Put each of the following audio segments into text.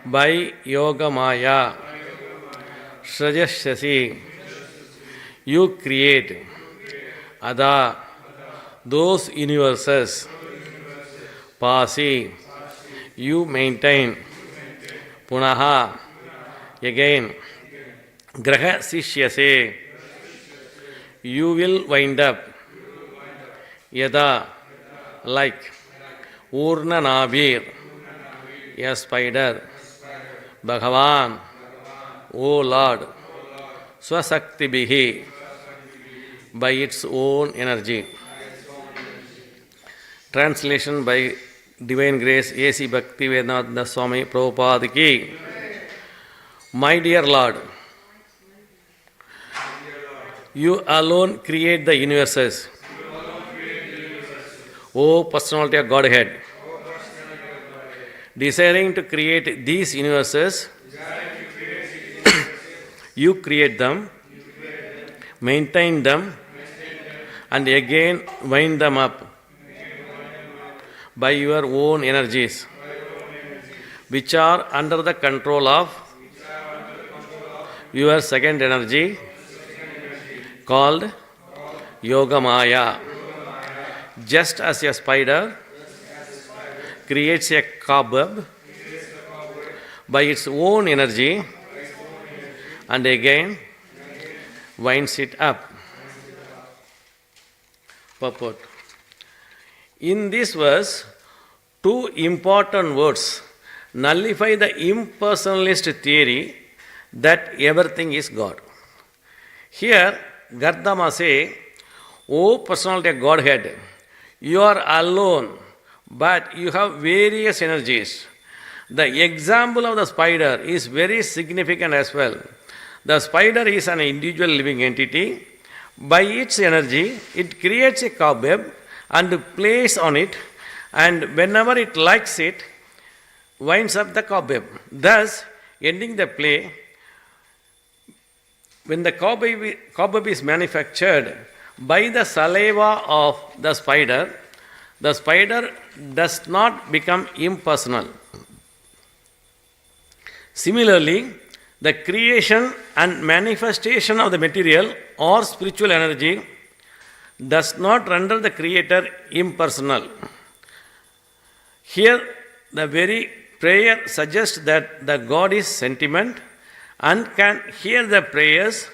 by Yogamaya Srajashasi. You create Ada, those universes. Pasi, you maintain. Punaha, again. Graha Sishyase, you will wind up. Yada, like. Urna Nabir, a spider. Bhagavan, O Lord. Swasakti Bihi, by its own energy. Translation by Divine Grace A.C. Bhaktivedanta Swami Prabhupada ki. My dear Lord, you alone create the universes. O Personality of Godhead, desiring to create these universes, you create them, maintain them, and again wind them up by your own energies, which are under the control of your second energy called Yogamaya. Just as a spider creates a cobweb by its own energy and again winds it up. Purport. In this verse, two important words nullify the impersonalist theory that everything is God. Here, Gardama say, O Personality of Godhead, you are alone, but you have various energies. The example of the spider is very significant as well. The spider is an individual living entity. By its energy, it creates a cobweb and plays on it, and whenever it likes it, winds up the cobweb, thus ending the play. When the cobweb is manufactured by the saliva of the spider does not become impersonal. Similarly, the creation and manifestation of the material or spiritual energy does not render the creator impersonal. Here, the very prayer suggests that the God is sentiment and can hear the prayers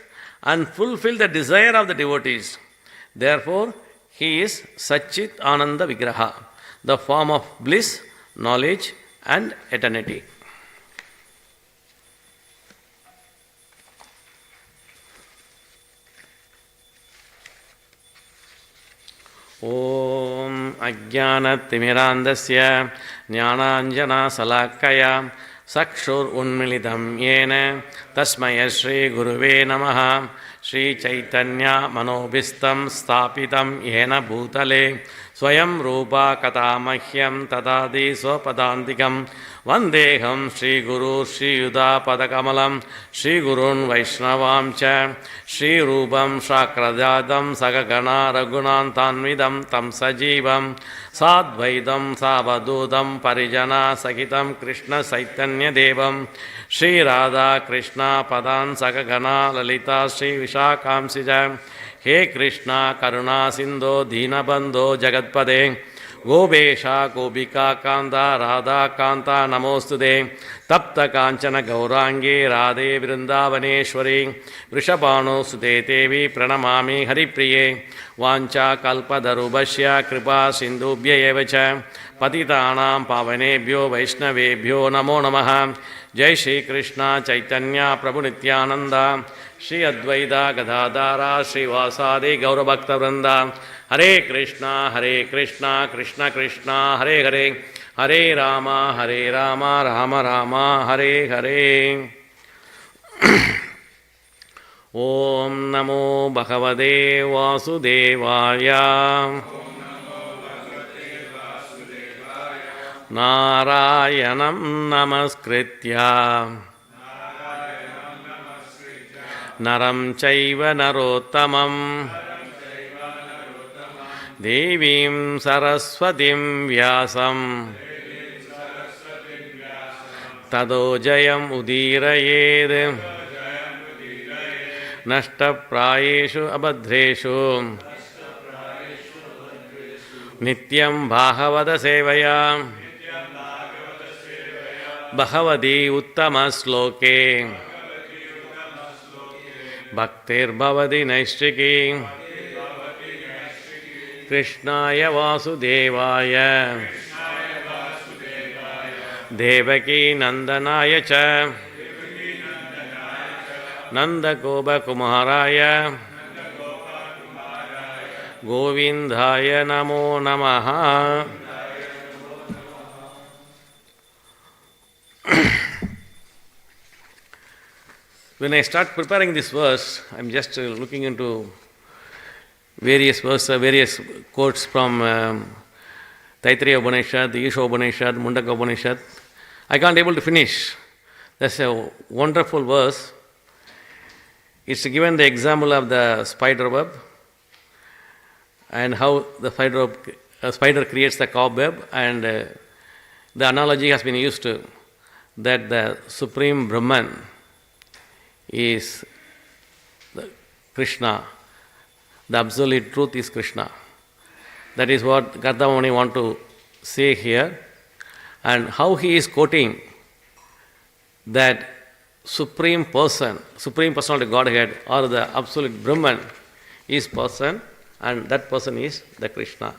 and fulfill the desire of the devotees. Therefore, he is Satchit Ananda Vigraha, the form of bliss, knowledge, and eternity. Om Ajnanatimirandasya Jnananjana Salakaya Sakshur Unmilitam Yena Tasmaya Shri Guruve Namaha Shri Chaitanya Manobhistam Stapitam Yena Bhutale Swayam Rupa Katamahyam Tadadi Swapadantikam Vandeham Shri Guru Shri Yuda Padakamalam Shri Gurun Vaishnavam Cha Shri Rupam Shakradadam Sagagana Raghunantanvidam Tam Sajivam Sadvaidam Savadudam Parijana Sakitam Krishna Saitanya Devam Shri Radha Krishna Padan Sagagana Lalita Shri Vishakam He Krishna Karuna Sindho Deenabandho Jagatpade Gobesha Gobika Kanta Radha Kanta Namostude Tapta Kanchana Gaurangi Radhe Vrindavaneshwari Vrishabhano Sute Devi Pranamami Haripriye Vancha Kalpadarubhashya Kripa Sindhubhya Evacha Patitanam Pavanebhyo Vaishnavebhyo Namo Namaha Jai Shri Krishna Chaitanya Prabhu Nityananda Shri Advaita Gadadhara Shri Vasadi Gaura Bhakta Vrinda Hare Krishna Krishna Krishna Hare Hare Hare Rama Rama Rama Hare Hare Om Namo Bhagavate Vasudevaya Narayanam Namaskritya Naram Chaiva Narottamam Devim Saraswatim Vyasam Tado jayam udirayed nashta prayeshu abadreshu nityam bhagavada sevaya bhavadi uttama sloke bhaktir bhavadi naishchiki krishnaya vasudevaya devaki nandanaya cha nanda gopa kumaraya govindaya namo namaha. When I start preparing this verse, I'm just looking into various verses, various quotes from Taittiriya Upanishad, Isha Upanishad, Mundaka Upanishad. I can't able to finish. That's a wonderful verse. It's given the example of the spider web and how the spider creates the cobweb, and the analogy has been used to that the Supreme Brahman is the Krishna. The absolute truth is Krishna. That is what Gardamani want to say here, and how he is quoting that Supreme Person, Supreme Personality Godhead, or the absolute Brahman is person, and that person is the Krishna.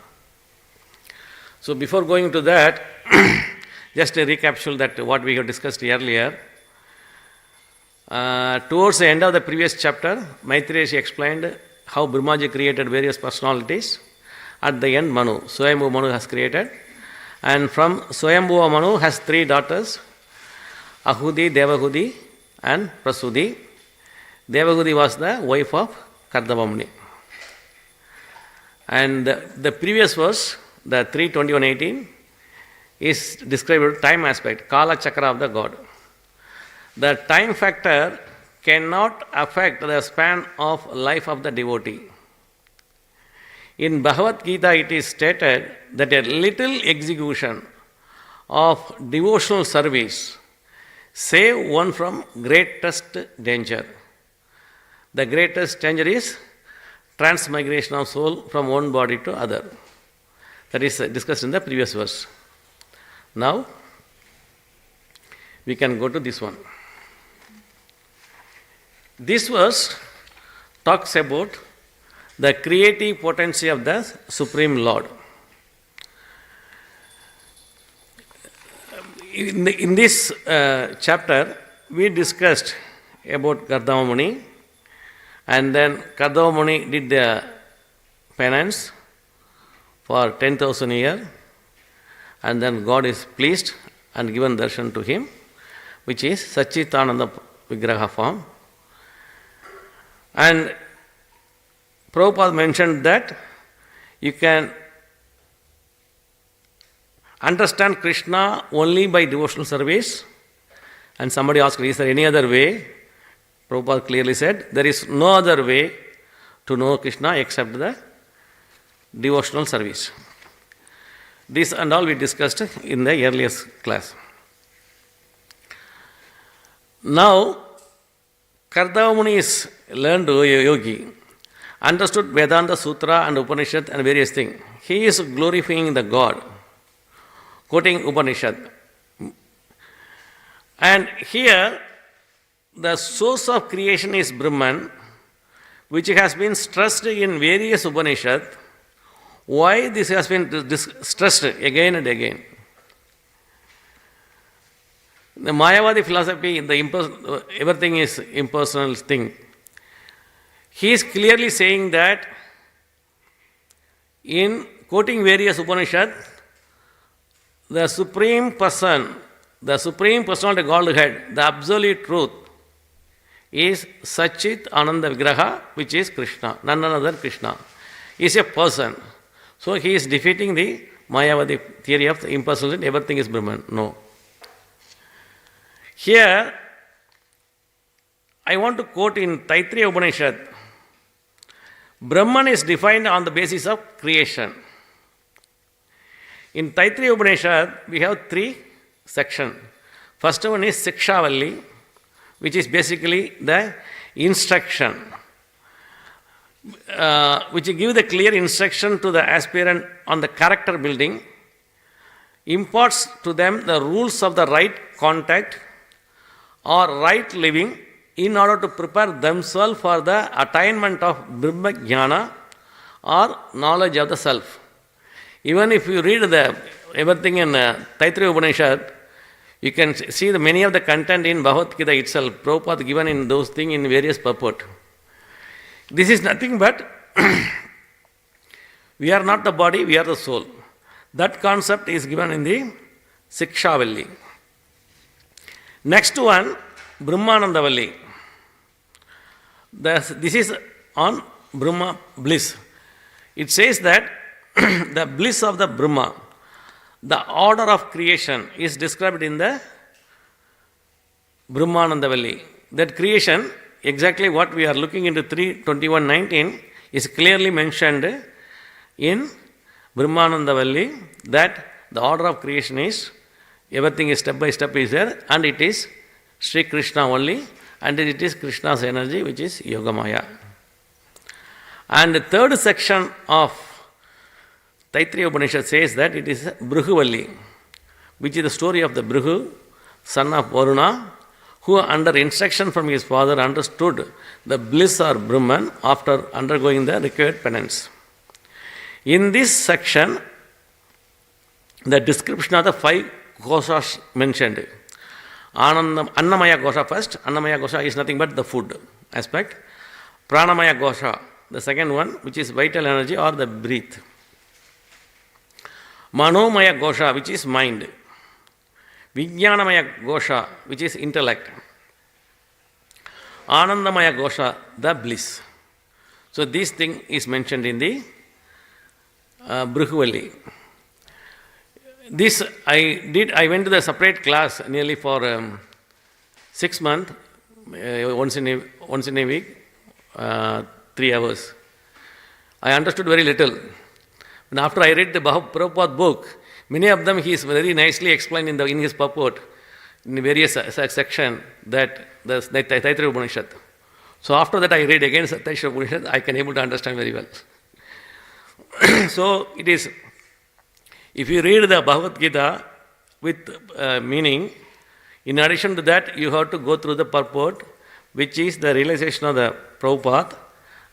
So before going to that, just a recapitule that what we have discussed earlier. Towards the end of the previous chapter, Maitreya explained how Brahmaji created various personalities. At the end, Manu, Swayambhu Manu has created. And from Swayambhu Manu has three daughters, Ahudi, Devahudi and Prasudi. Devahudi was the wife of Kardama. And the previous verse, the 3:21:18, is described time aspect, Kala Chakra of the God. The time factor cannot affect the span of life of the devotee. In Bhagavad Gita, it is stated that a little execution of devotional service save one from greatest danger. The greatest danger is transmigration of soul from one body to other. That is discussed in the previous verse. Now, we can go to this one. This verse talks about the creative potency of the Supreme Lord. In this chapter, we discussed about Kardama Muni, and then Kardama Muni did the penance for 10,000 years, and then God is pleased and given darshan to him, which is Satchitananda Vigraha form. And Prabhupada mentioned that you can understand Krishna only by devotional service. And somebody asked, is there any other way? Prabhupada clearly said, there is no other way to know Krishna except the devotional service. This and all we discussed in the earliest class. Now, Kardama Muni is learned yogi, understood Vedanta, Sutra and Upanishad and various things. He is glorifying the God, quoting Upanishad. And here, the source of creation is Brahman, which has been stressed in various Upanishad. Why this has been stressed again and again? The Mayavadi philosophy, everything is impersonal thing. He is clearly saying that in quoting various Upanishad, the Supreme Person, the Supreme Personality Godhead, the Absolute Truth, is Satchit Ananda Vigraha, which is Krishna, none other than Krishna. He is a person. So he is defeating the Mayavadi theory of the impersonal, everything is Brahman. No. Here, I want to quote in Taittiriya Upanishad, Brahman is defined on the basis of creation. In Taittiriya Upanishad, we have three sections. First one is Sikshavalli, which is basically the instruction, which give the clear instruction to the aspirant on the character building, imparts to them the rules of the right contact or right living in order to prepare themselves for the attainment of Brahma Jnana or knowledge of the self. Even if you read everything in Taittiriya Upanishad, you can see many of the content in Bhagavad Gita itself. Prabhupada given in those things in various purport. This is nothing but we are not the body, we are the soul. That concept is given in the Sikshavalli. Next one, Brahmanandavalli. This is on Brahma bliss. It says that the bliss of the Brahma, the order of creation, is described in the Brahmanandavalli. That creation, exactly what we are looking into 3:21:19, is clearly mentioned in Brahmanandavalli, that the order of creation is, everything is step by step is there, and it is Sri Krishna only, and it is Krishna's energy, which is Yogamaya. And the third section of Taittiriya Upanishad says that it is Bhrihuvalli, which is the story of the Bhrihu, son of Varuna, who under instruction from his father understood the bliss or Brahman after undergoing the required penance. In this section, the description of the 5 koshas mentioned. Annamaya kosha first. Annamaya kosha is nothing but the food aspect. Pranamaya kosha, the second one, which is vital energy or the breath. Manomaya kosha, which is mind. Vijnanamaya kosha, which is intellect. Anandamaya kosha, the bliss. So this thing is mentioned in the Bhrihuvalli. This I went to the separate class nearly for 6 months, once in a week, 3 hours. I understood very little. And after I read the Prabhupada book, many of them he is very nicely explained in his purport, in various section, that the Taittiriya Upanishad. So after that I read again Taittiriya Upanishad, I can able to understand very well. So it is, if you read the Bhagavad Gita with meaning, in addition to that, you have to go through the purport, which is the realization of the Prabhupada,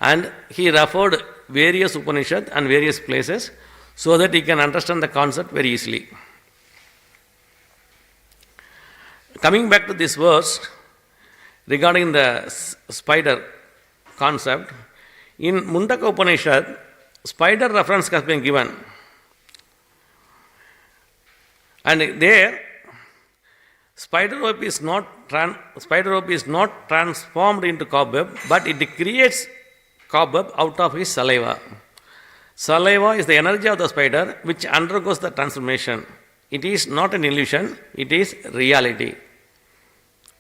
and he referred various Upanishads and various places so that he can understand the concept very easily. Coming back to this verse, regarding the spider concept, in Mundaka Upanishad, spider reference has been given. And there, spider web is not transformed into cobweb, but it creates cobweb out of his saliva. Saliva is the energy of the spider which undergoes the transformation. It is not an illusion, it is reality.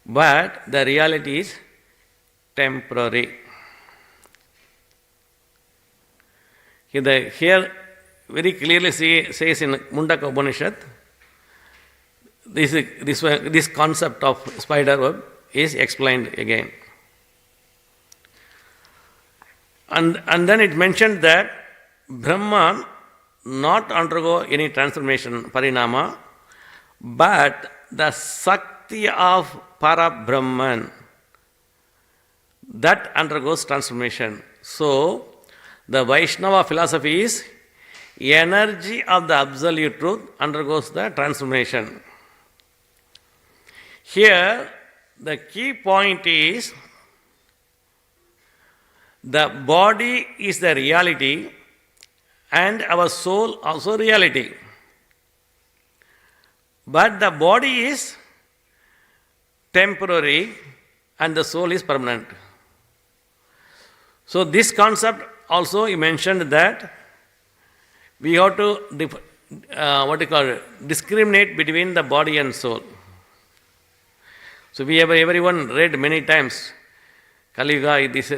But the reality is temporary. Here very clearly says in Mundaka Upanishad, this concept of spider web is explained again. And then it mentioned that Brahman not undergo any transformation, parinama, but the Sakti of Para-Brahman, that undergoes transformation. So, the Vaishnava philosophy is energy of the absolute truth undergoes the transformation. Here, the key point is the body is the reality and our soul also reality. But the body is temporary and the soul is permanent. So this concept also he mentioned that we have to discriminate between the body and soul. So everyone read many times Kaliga, this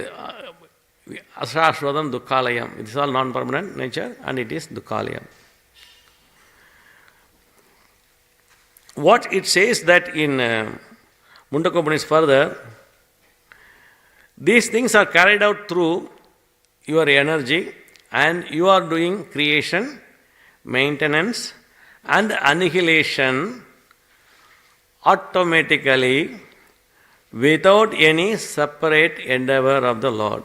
Asashwadam Dukkalayam. It is all non-permanent nature and it is Dukkalayam. what it says that in Mundaka Upanishad further, these things are carried out through your energy and you are doing creation, maintenance and annihilation automatically without any separate endeavor of the Lord.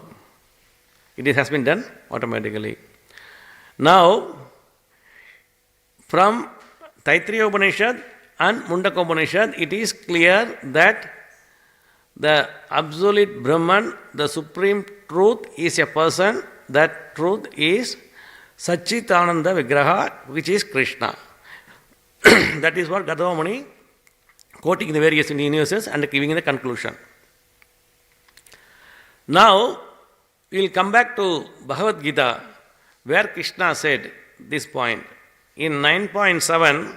It has been done automatically. Now, from Taittiriya Upanishad and Mundaka Upanishad, it is clear that the absolute Brahman, the supreme truth, is a person. That truth is Satchitananda Vigraha, which is Krishna. That is what Gadava Muni quoting the various universes and giving the conclusion. Now, we will come back to Bhagavad Gita, where Krishna said this point. In 9.7,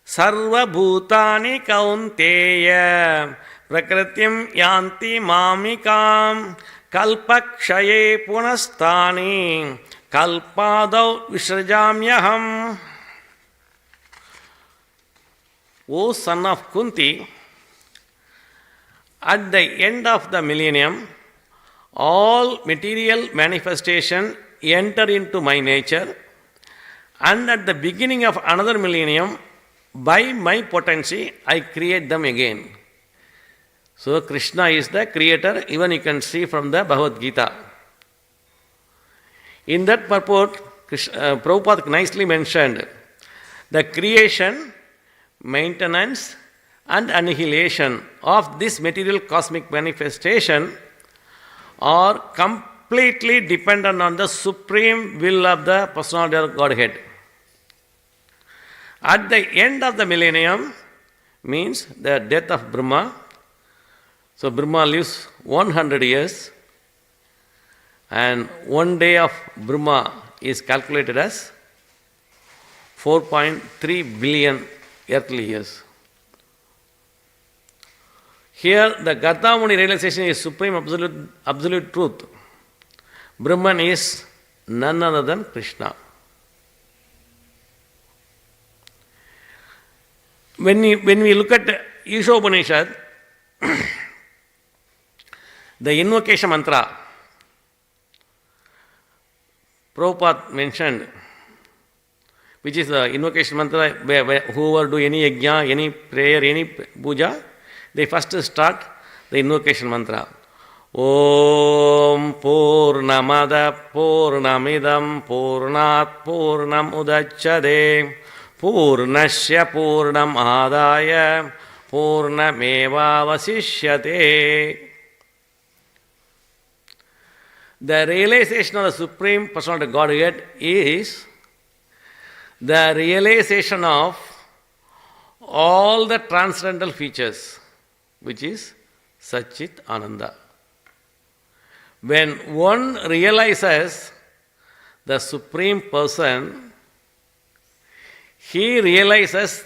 Sarva Bhutani Kaunteya Prakritim Yanti Mamikam Kalpakshaye Punastani Kalpadau Visrajamyaham. O son of Kunti, at the end of the millennium, all material manifestation enter into my nature, and at the beginning of another millennium, by my potency, I create them again. So Krishna is the creator, even you can see from the Bhagavad Gita. In that purport, Prabhupada nicely mentioned the creation, maintenance and annihilation of this material cosmic manifestation are completely dependent on the supreme will of the personality of Godhead. At the end of the millennium means the death of Brahma. So Brahma lives 100 years and 1 day of Brahma is calculated as 4.3 billion earthly years. Here the Gautamuni realization is supreme absolute truth. Brahman is none other than Krishna. When we look at Isha Upanishad, the invocation mantra, Prabhupada mentioned, which is the invocation mantra where whoever do any yajna, any prayer, any puja, they first start the invocation mantra. Om Purnamada Purnamidam Purnat Purnam Udacchade Purnasya Purnam Adaya Purnameva Vasishyate. The realization of the Supreme Personality of Godhead is the realization of all the transcendental features, which is Satchit Ananda. When one realizes the Supreme Person, he realizes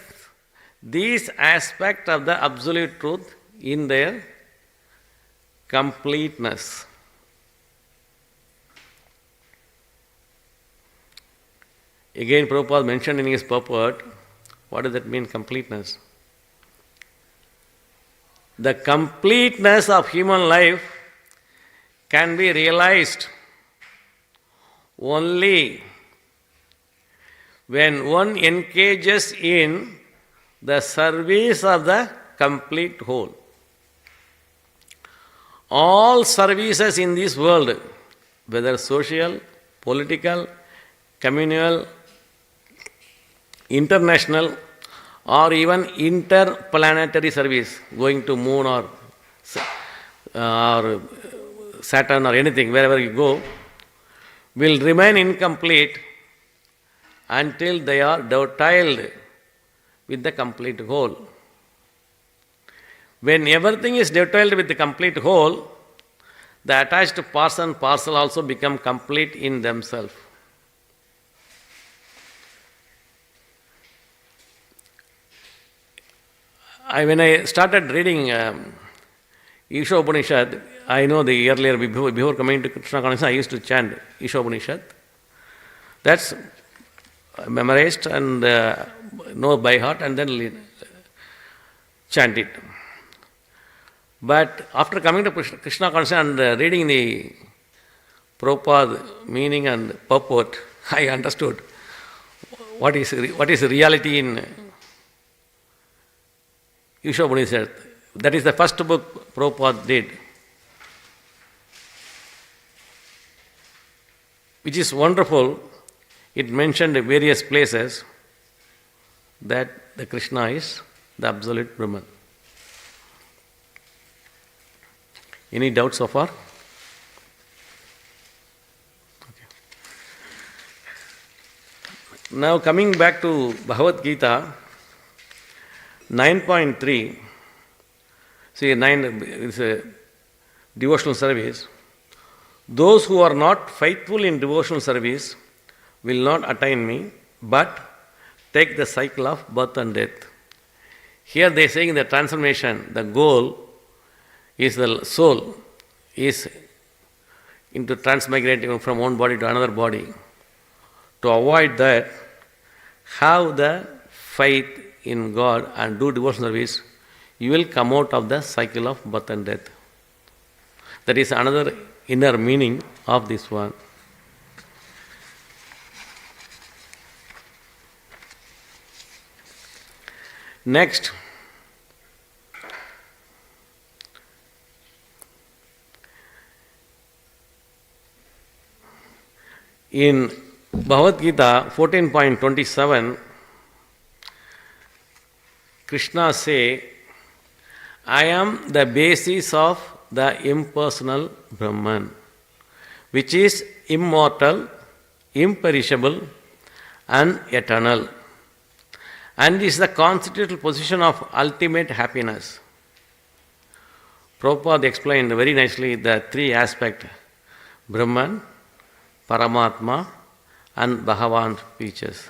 these aspects of the Absolute Truth in their completeness. Again, Prabhupada mentioned in his purport, what does that mean, completeness? The completeness of human life can be realized only when one engages in the service of the complete whole. All services in this world, whether social, political, communal, international, or even interplanetary service, going to moon or Saturn or anything, wherever you go, will remain incomplete until they are dovetailed with the complete whole. When everything is dovetailed with the complete whole, the attached parts and parcel also become complete in themselves. When I started reading Isha Upanishad, I know the earlier, before coming to Krishna consciousness, I used to chant Isha Upanishad. That's memorized and know by heart and then chant it. But after coming to Krishna consciousness and reading the Prabhupada meaning and purport, I understood what is reality in Upanishad. That is the first book Prabhupada did, which is wonderful. It mentioned in various places that the Krishna is the absolute Brahman. Any doubts so far? Okay. Now coming back to Bhagavad Gita, 9.3, see 9 is a devotional service. Those who are not faithful in devotional service will not attain me, but take the cycle of birth and death. Here they are saying the transformation, the goal is the soul is into transmigrating from one body to another body. To avoid that, have the faith in God and do devotional service, you will come out of the cycle of birth and death. That is another inner meaning of this one. Next, in Bhagavad Gita 14.27, Krishna say, I am the basis of the impersonal Brahman, which is immortal, imperishable, and eternal, and is the constitutional position of ultimate happiness. Prabhupada explained very nicely the three aspects, Brahman, Paramatma, and Bhagavan features.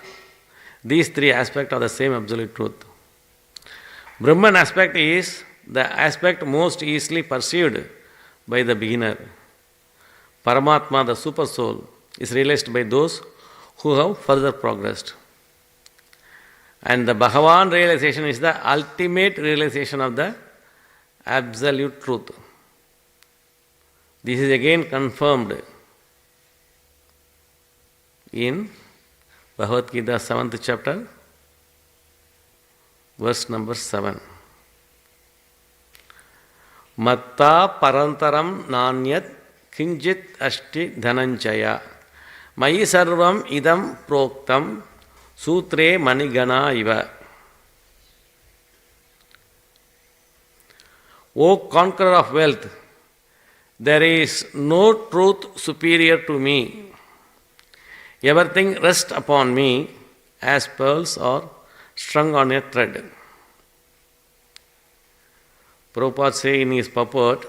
These three aspects are the same absolute truth. Brahman aspect is the aspect most easily perceived by the beginner. Paramatma, the super soul, is realized by those who have further progressed. And the Bhagavan realization is the ultimate realization of the absolute truth. This is again confirmed in Bhagavad Gita 7th chapter, verse number 7. Matta parantaram nanyat kinjit asti dhananjaya mayi sarvam idam proktam sutre manigana iva. O conqueror of wealth, there is no truth superior to me. Everything rests upon me as pearls are strung on a thread. Prabhupada says in his purport,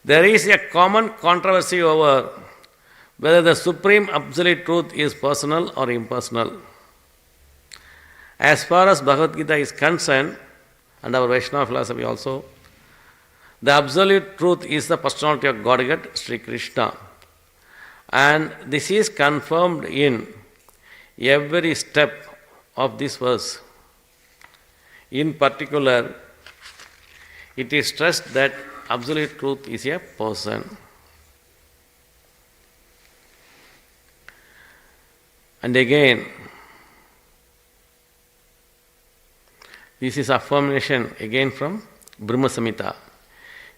there is a common controversy over whether the supreme absolute truth is personal or impersonal. As far as Bhagavad Gita is concerned, and our Vaishnava philosophy also, the absolute truth is the personality of Godhead, Sri Krishna. And this is confirmed in every step of this verse. In particular, it is stressed that absolute truth is a person. And again, this is affirmation again from Brahma Samhita.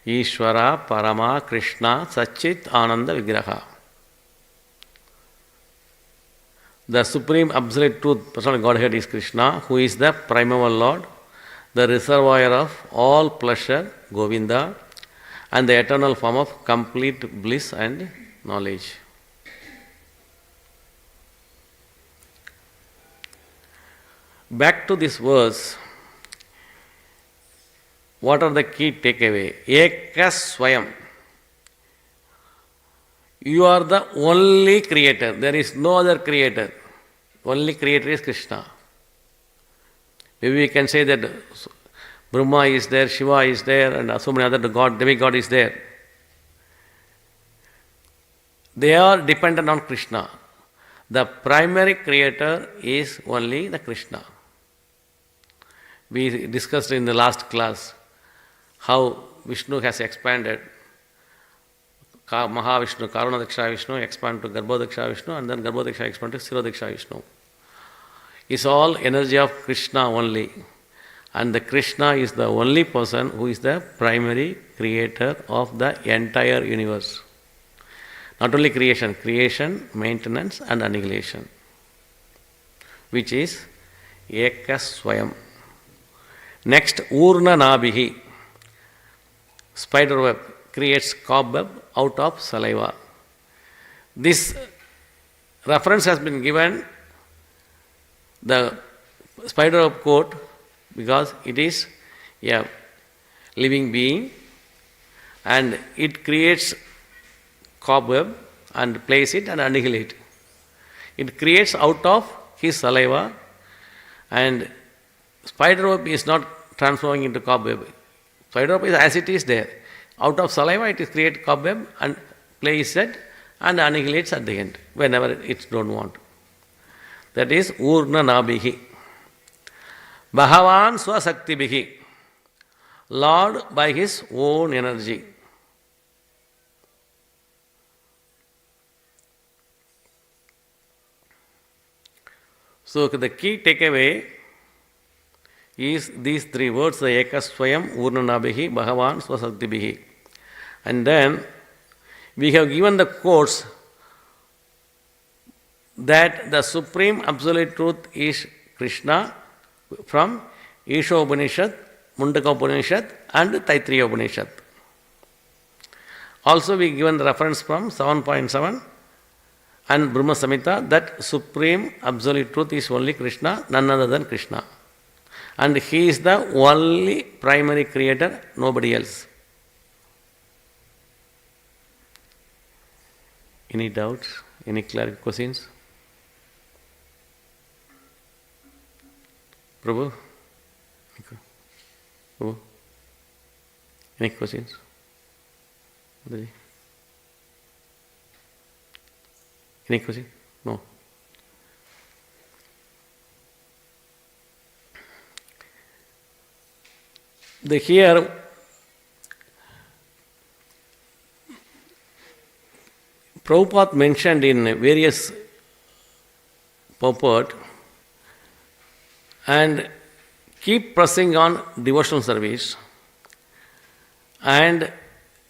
Ishvara Parama Krishna Satchit Ananda Vigraha. The supreme absolute truth, personal Godhead is Krishna, who is the primeval Lord, the reservoir of all pleasure, Govinda, and the eternal form of complete bliss and knowledge. Back to this verse, what are the key takeaway? Ekas Swayam. You are the only creator. There is no other creator. Only creator is Krishna. Maybe we can say that Brahma is there, Shiva is there, and so many other demigod is there. They are dependent on Krishna. The primary creator is only the Krishna. We discussed in the last class how Vishnu has expanded. Mahavishnu, Karunadaksha Vishnu expand to Garbhodaksha Vishnu, and then Garbhodaksha expand to Sirodaksha Vishnu. It's all energy of Krishna only. And the Krishna is the only person who is the primary creator of the entire universe. Not only creation, maintenance and annihilation, which is Ekaswayam. Next, Urna Nabihi. Spider web creates cobweb out of saliva. This reference has been given, the spider web coat, because it is a living being and it creates cobweb and plays it and annihilate. It creates out of his saliva, and spider web is not transforming into cobweb. Spider web is as it is there. Out of saliva it is create cobweb and plays it and annihilates at the end whenever it don't want. That is Urna Nabihi. Bhagavan Swasaktibihi. Lord by his own energy. So the key takeaway is these three words, the Ekaswayam, Urnanabihi, Bhagavan, Swasaktibihi. And then we have given the quotes that the supreme absolute truth is Krishna from Isha Upanishad, Mundaka Upanishad and Taittiriya Upanishad. Also we given the reference from 7.7 and Brahma Samhita that supreme absolute truth is only Krishna, none other than Krishna. And he is the only primary creator, nobody else. Any doubts? Any questions? Prabhu? Prabhu? Any questions? Any question? No. Here, Prabhupada mentioned in various purport and keep pressing on devotional service and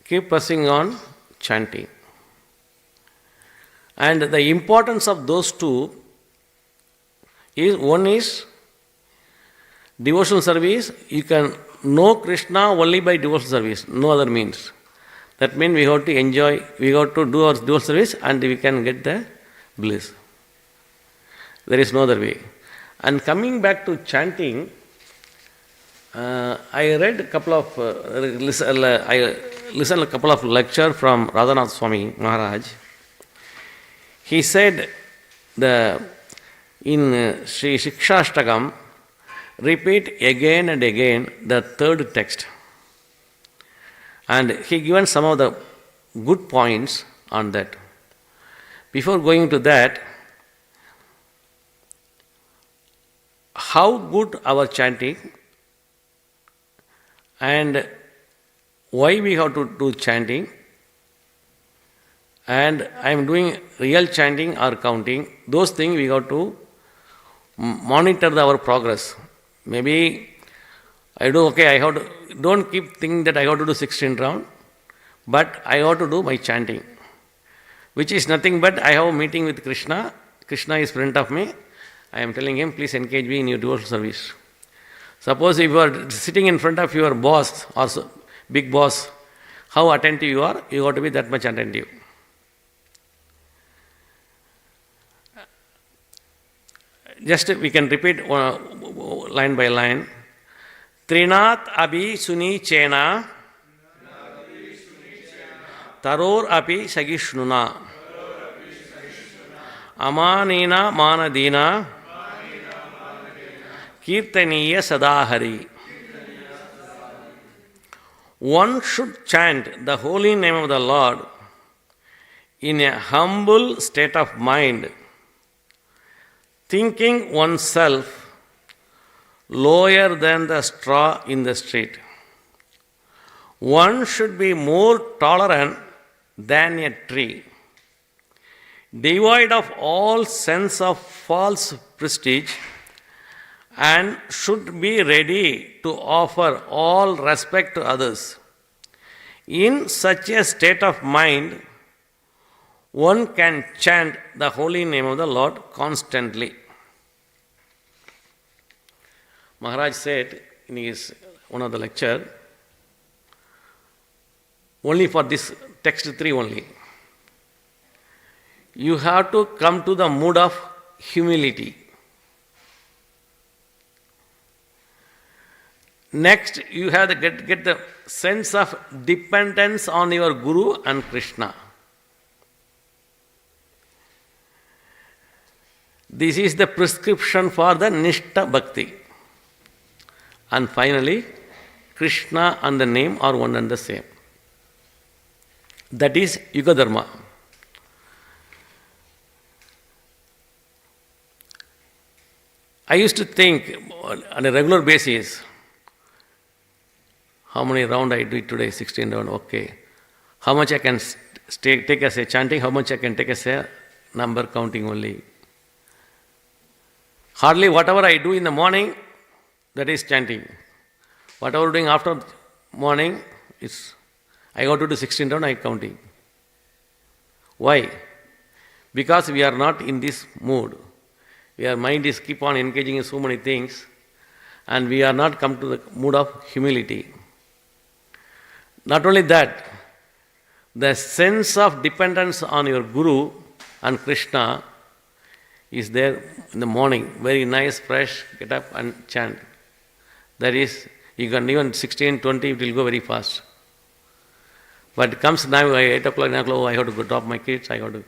keep pressing on chanting. And the importance of those two is, one is devotional service. You can know Krishna only by devotional service, no other means. That means we have to enjoy, we have to do our devotional service and we can get the bliss. There is no other way. And coming back to chanting, I read a couple of, I listened a couple of lectures from Radhanath Swami Maharaj. He said in Sri Shikshashtakam, repeat again and again the third text. And he given some of the good points on that. Before going to that, how good our chanting and why we have to do chanting, and I am doing real chanting or counting, those things we have to monitor our progress. Maybe I do, okay, I have to, don't keep thinking that I have to do 16 rounds, but I have to do my chanting, which is nothing but I have a meeting with Krishna. Krishna is in front of me. I am telling him, please engage me in your devotional service. Suppose if you are sitting in front of your boss or big boss, how attentive you are, you have to be that much attentive. Just we can repeat line by line. Trinat abhi suni chena, taror api sagishnuna, amanina manadina, kirtaniya sadahari. One should chant the holy name of the Lord in a humble state of mind, thinking oneself lower than the straw in the street. One should be more tolerant than a tree, devoid of all sense of false prestige, and should be ready to offer all respect to others. In such a state of mind, one can chant the holy name of the Lord constantly. Maharaj said in his one of the lecture, only for this text 3 only, you have to come to the mood of humility. Next, you have to get the sense of dependence on your Guru and Krishna. This is the prescription for the Nishta Bhakti. And finally, Krishna and the name are one and the same. That is Yuga Dharma. I used to think on a regular basis, how many rounds I did today? 16 rounds, okay. How much I can take as a chanting, how much I can take as a number counting only. Hardly whatever I do in the morning, that is chanting. Whatever doing after morning, I go to do 16 rounds, I am counting. Why? Because we are not in this mood. Our mind is keep on engaging in so many things, and we are not come to the mood of humility. Not only that, the sense of dependence on your Guru and Krishna is there in the morning. Very nice, fresh, get up and chant. That is, you can even 16, 20, it will go very fast. But it comes now, 8 o'clock, 9 o'clock, I have to go drop my kids, I have to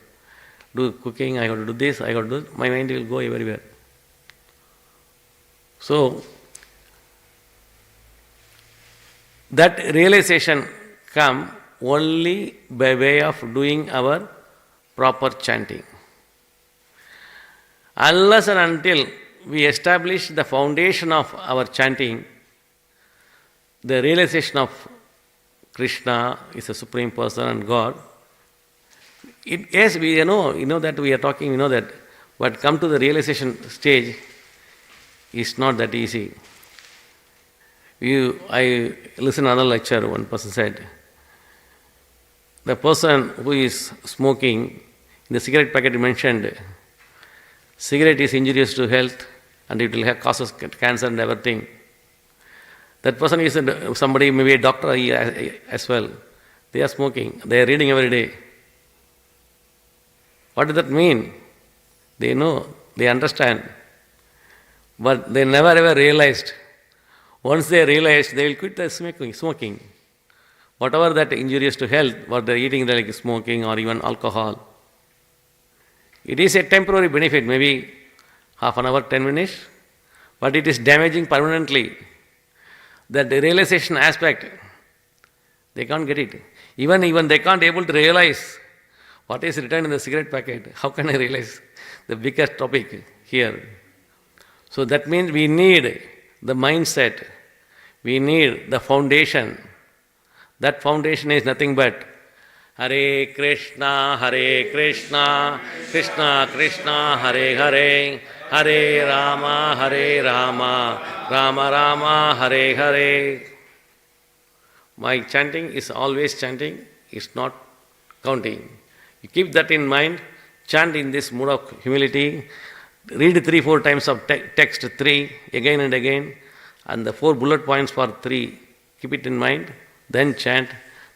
do cooking, I have to do this, I have to do, my mind will go everywhere. So, that realization come only by way of doing our proper chanting. Unless and until we establish the foundation of our chanting, the realization of Krishna is a supreme person and God. Yes, we know that we are talking, we know that, but come to the realization stage is not that easy. I listened to another lecture, one person said, the person who is smoking, in the cigarette packet mentioned, cigarette is injurious to health and it will causes cancer and everything. That person is somebody, maybe a doctor as well. They are smoking, they are reading every day. What does that mean? They know, they understand, but they never ever realized. Once they realize, they will quit the smoking. Whatever that injurious to health, what they are eating, like smoking or even alcohol, it is a temporary benefit, maybe half an hour, 10 minutes, but it is damaging permanently. That the realization aspect, they can't get it. Even they can't able to realize what is written in the cigarette packet. How can I realize the biggest topic here? So that means we need the mindset, we need the foundation. That foundation is nothing but Hare Krishna, Krishna Krishna, Hare Hare, Hare Rama, Rama Rama, Hare Hare. My chanting is always chanting, it's not counting. You keep that in mind, chant in this mood of humility, read 3-4 times of text 3 again and again, and the 4 bullet points for 3, keep it in mind, then chant.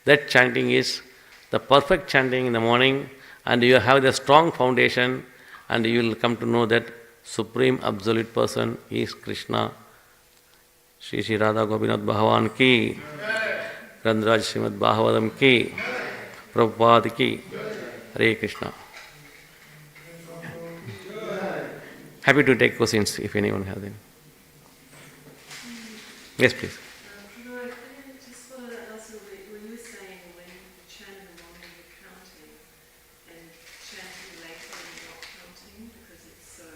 That chanting is the perfect chanting in the morning, and you have the strong foundation, and you will come to know that Supreme Absolute Person is Krishna. Shri Shri Radha Gopinath Bhagavan ki, Grandraj Srimad Bhagavatam ki, Prabhupada ki, Hare Krishna. Happy to take questions if anyone has any. Yes, please. Just follow that last little bit. When you were saying when you chant in the morning you're counting and chanting later you're not counting because it's so...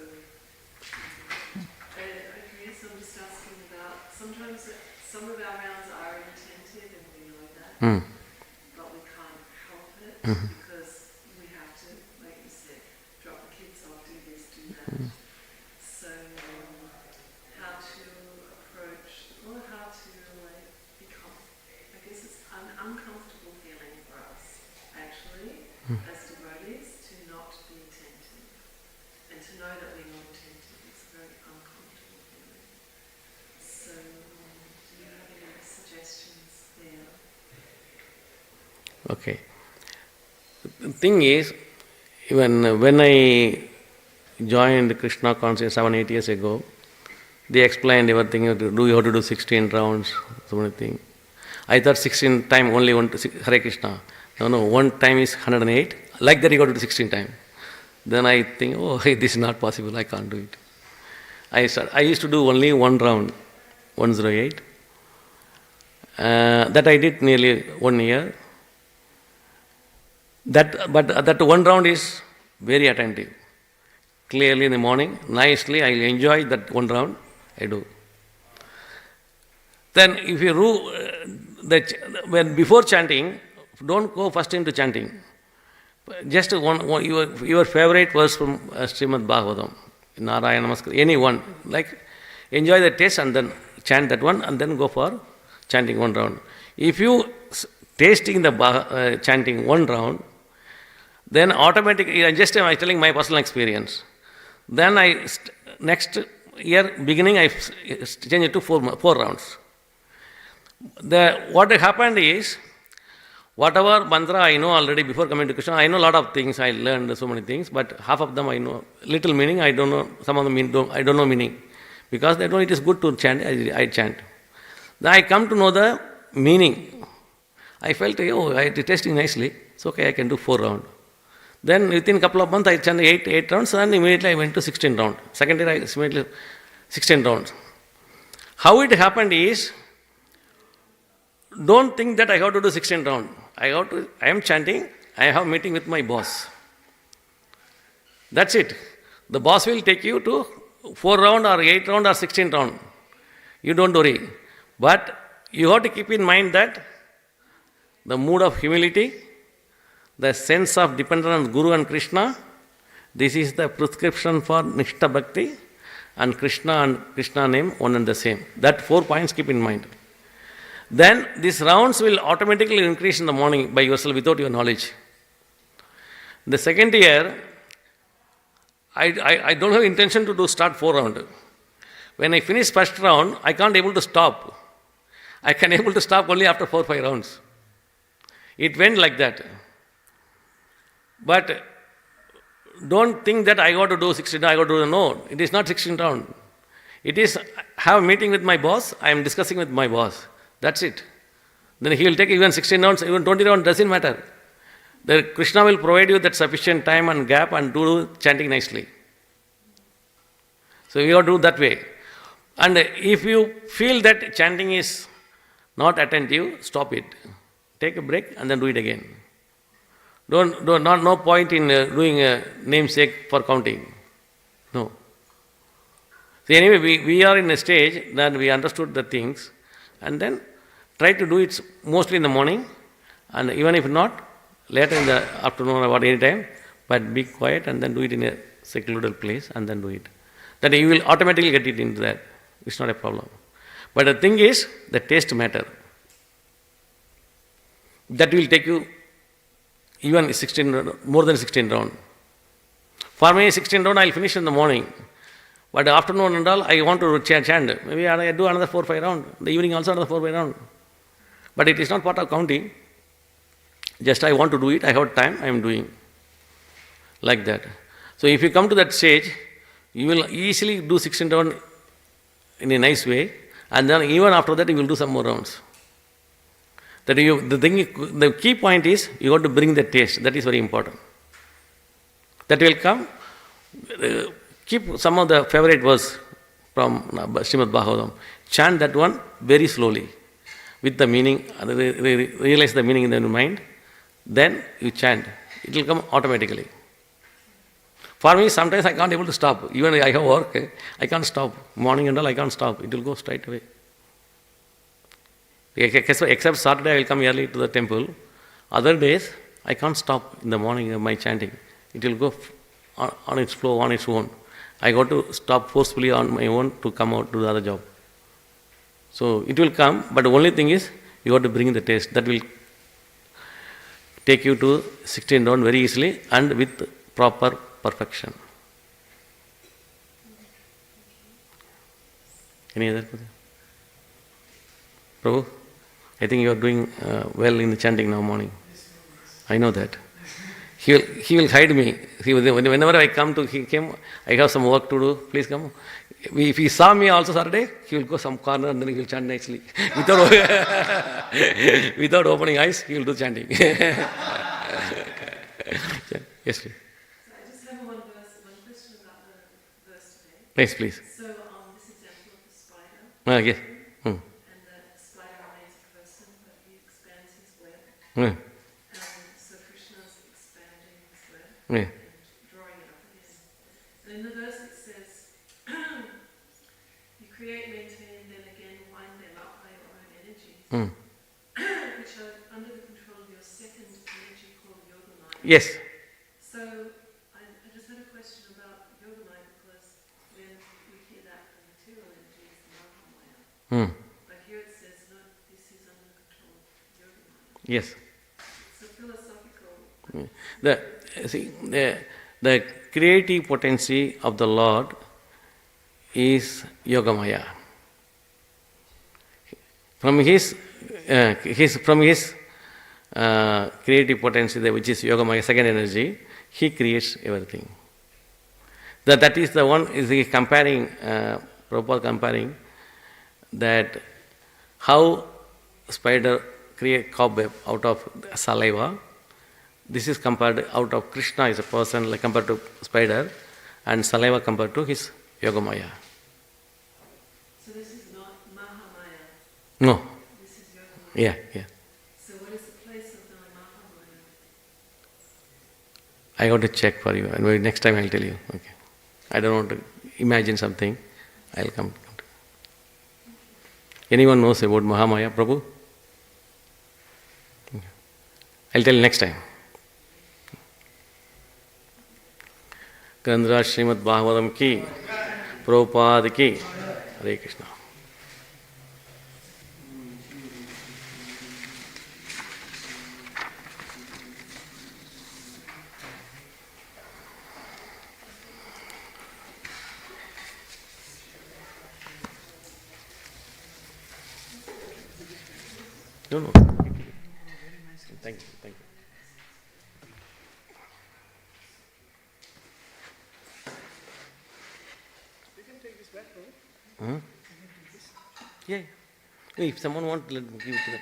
I guess I'm just asking some of our rounds are intentive and we know that, Hmm. but we can't help it because we have to, like you said, drop the kids off, do this, do that. So how to approach, or how to like become, I guess it's an uncomfortable feeling for us, actually, as devotees, to not be attentive. And to know that we're not attentive, it's a very uncomfortable feeling. So, do you have any suggestions there? Okay. The thing is, even when I joined Krishna consciousness 7-8 years ago, they explained everything. You have to do 16 rounds, so many things. I thought 16 time only one to Hare Krishna. No, one time is 108. Like that, you got to do 16 times. Then I think, oh, this is not possible. I can't do it. I used to do only one round, 108. That I did nearly 1 year. But that one round is very attentive. Clearly in the morning, nicely, I enjoy that one round. I do. Then if you do when before chanting, don't go first into chanting. Just one your favorite verse from Srimad Bhagavatam, Narayana Namaskar, any one. Like enjoy the taste and then chant that one and then go for chanting one round. If you tasting the chanting one round, then automatically, I'm telling my personal experience. Then next year beginning I changed it to four rounds. What happened is, whatever mantra I know already before coming to Krishna, I know a lot of things, I learned so many things, but half of them I know. Little meaning, I don't know, some of them I don't know meaning. Because they know it is good to chant, I chant. Then I come to know the meaning. I felt, oh, it is tasting nicely, it's okay, I can do 4 rounds. Then within a couple of months I chanted 8 rounds, and immediately I went to 16 rounds. Second year I immediately 16 rounds. How it happened is, don't think that I have to do 16 rounds. I am chanting, I have a meeting with my boss. That's it. The boss will take you to 4 round or 8 round or 16 round. You don't worry. But you have to keep in mind that the mood of humility, the sense of dependence on Guru and Krishna, this is the prescription for Nishta Bhakti, and Krishna name one and the same. That 4 points keep in mind. Then these rounds will automatically increase in the morning by yourself without your knowledge. The second year, I don't have intention to start 4 rounds. When I finish first round, I can't able to stop. I can able to stop only after 4-5 rounds. It went like that. But don't think that I got to do 16 rounds, I got to do, no, it is not 16 rounds. It is, have a meeting with my boss, I am discussing with my boss. That's it. Then he will take even 16 rounds, even 20 rounds, doesn't matter. The Krishna will provide you that sufficient time and gap and do chanting nicely. So you have to do that way. And if you feel that chanting is not attentive, stop it. Take a break and then do it again. No point in doing a namesake for counting. No. So anyway, we are in a stage that we understood the things, and then try to do it mostly in the morning, and even if not, later in the afternoon or any time, but be quiet and then do it in a secluded place and then do it. Then you will automatically get it into that. It's not a problem. But the thing is, the taste matter. That will take you even 16, more than 16 round. For me, 16 round I will finish in the morning. But afternoon and all, I want to chant. Maybe I do another 4-5 round. The evening also another 4-5 round. But it is not part of counting. Just I want to do it, I have time, I am doing. Like that. So if you come to that stage, you will easily do 16 rounds in a nice way, and then even after that you will do some more rounds. The key point is, you have to bring the taste. That is very important. That will come. Keep some of the favorite verse from Srimad Bhagavatam. Chant that one very slowly, with the meaning, realize the meaning in your mind. Then you chant. It will come automatically. For me, sometimes I can't able to stop. Even I have work, I can't stop. Morning and all, I can't stop. It will go straight away. Except Saturday, I will come early to the temple. Other days, I can't stop in the morning my chanting. It will go on its flow, on its own. I got to stop forcefully on my own to come out to the other job. So it will come, but the only thing is, you have to bring the taste. That will take you to 16 round very easily and with proper perfection. Any other question? Prabhu, I think you are doing well in the chanting now morning. I know that. He will hide me. Whenever I come to him, I have some work to do. Please come. If he saw me also Saturday, he will go some corner and then he will chant nicely. Without opening eyes, he will do chanting. Yes, please. So I just have one question about the verse today. Yes, please. So this example of the spider, Yes. and the spider remains a person, but he expands his web. Mm. And so Krishna's expanding his web Yeah. and drawing it up again. And in the verse it says, you create, maintain, and then again wind them up by your own energies, which are under the control of your second energy called Yogamaya. Yes. So I just had a question about Yogamaya, because when we hear that from material energy, it's the Mahamaya. But here it says, no, this is under the control of Yogamaya. Yes. It's a philosophical. The creative potency of the Lord is Yogamaya. From his creative potency, which is Yogamaya, second energy, he creates everything. That is the one, is he comparing, Prabhupada comparing that how spider create cobweb out of saliva. This is compared out of Krishna is a person, like compared to spider, and saliva compared to his Yogamaya. So this is not Mahamaya. No. This is Yogamaya. Yeah. So what is the place of the Mahamaya? I got to check for you, and next time I'll tell you. Okay. I don't want to imagine something. I'll come to you. Anyone knows about Mahamaya, Prabhu? Okay. I'll tell you next time. ग्रंथराज Shrimad Bhagavatam की, प्रभुपाद की, हरे Krishna. No. Thank you. Yeah. If someone wants, let me give it to them.